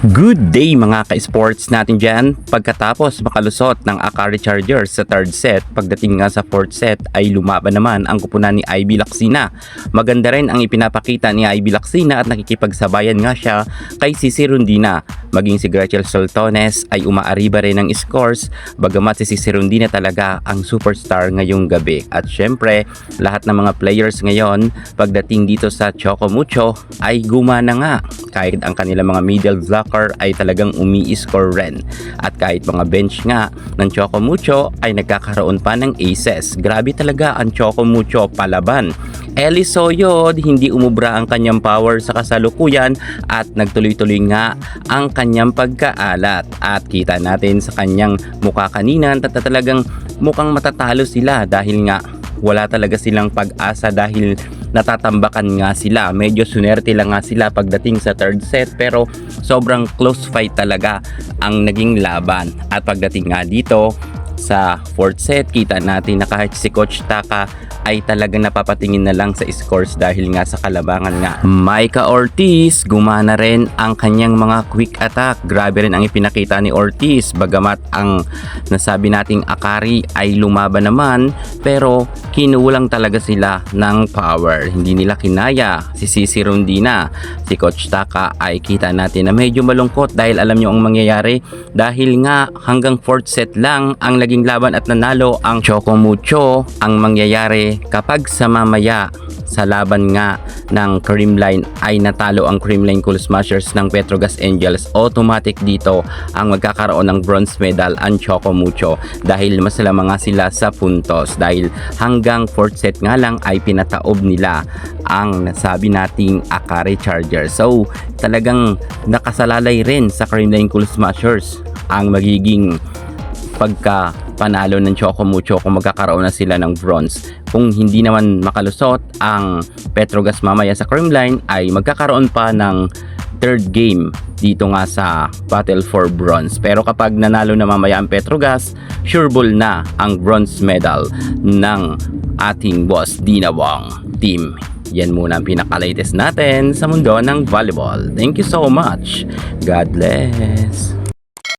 Good day mga ka-sports natin dyan. Pagkatapos makalusot ng Akari Chargers sa third set, pagdating nga sa fourth set ay lumaban naman ang kupunan ni Ivy Lacsina. Maganda rin ang ipinapakita ni Ivy Lacsina at nakikipagsabayan nga siya kay Cici Rondina. Maging si Gretchen Soltones ay umaariba rin ng scores, bagamat si Cici Rondina talaga ang superstar ngayong gabi. At syempre, lahat ng mga players ngayon pagdating dito sa Choco Mucho ay gumana nga. Kahit ang kanilang mga middle blocker ay talagang umi-score rin. At kahit mga bench nga ng Choco Mucho ay nagkakaroon pa ng aces. Grabe talaga ang Choco Mucho palaban. Eli Soyod, hindi umubra ang kanyang power sa kasalukuyan at nagtuloy-tuloy nga ang kanyang pagkaalat. At kita natin sa kanyang mukha kanina na talagang mukhang matatalo sila dahil nga wala talaga silang pag-asa dahil natatambakan nga sila. Medyo sunerte lang nga sila pagdating sa third set pero sobrang close fight talaga ang naging laban. At pagdating nga dito sa fourth set, kita natin na kahit si Coach Taka ay talagang napapatingin na lang sa scores dahil nga sa kalabangan nga. Micah Ortiz, gumana rin ang kanyang mga quick attack. Grabe rin ang ipinakita ni Ortiz, bagamat ang nasabi nating Akari ay lumaban naman pero kinulang talaga sila ng power. Hindi nila kinaya si Cici Rondina. Si Coach Taka ay kita natin na medyo malungkot dahil alam nyo ang mangyayari dahil nga hanggang fourth set lang ang naging laban at nanalo ang Choco Mucho. Ang mangyayari kapag sa mamaya sa laban nga ng Creamline ay natalo ang Creamline Cool Smashers ng Petrogas Angels, automatic dito ang magkakaroon ng bronze medal ang Choco Mucho dahil mas lamang nga sila sa puntos dahil hanggang fourth set nga lang ay pinataob nila ang nasabi nating Akari Chargers. So talagang nakasalalay rin sa Creamline Cool Smashers ang magiging pagka panalo ng Choco Mucho kung magkakaroon na sila ng bronze. Kung hindi naman makalusot ang Petrogas mamaya sa Creamline ay magkakaroon pa ng third game dito nga sa Battle for Bronze. Pero kapag nanalo na mamaya ang Petrogas, sure ball na ang bronze medal ng ating boss Dinawang team. Yan muna ang pinaka-latest natin sa mundo ng volleyball. Thank you so much. God bless.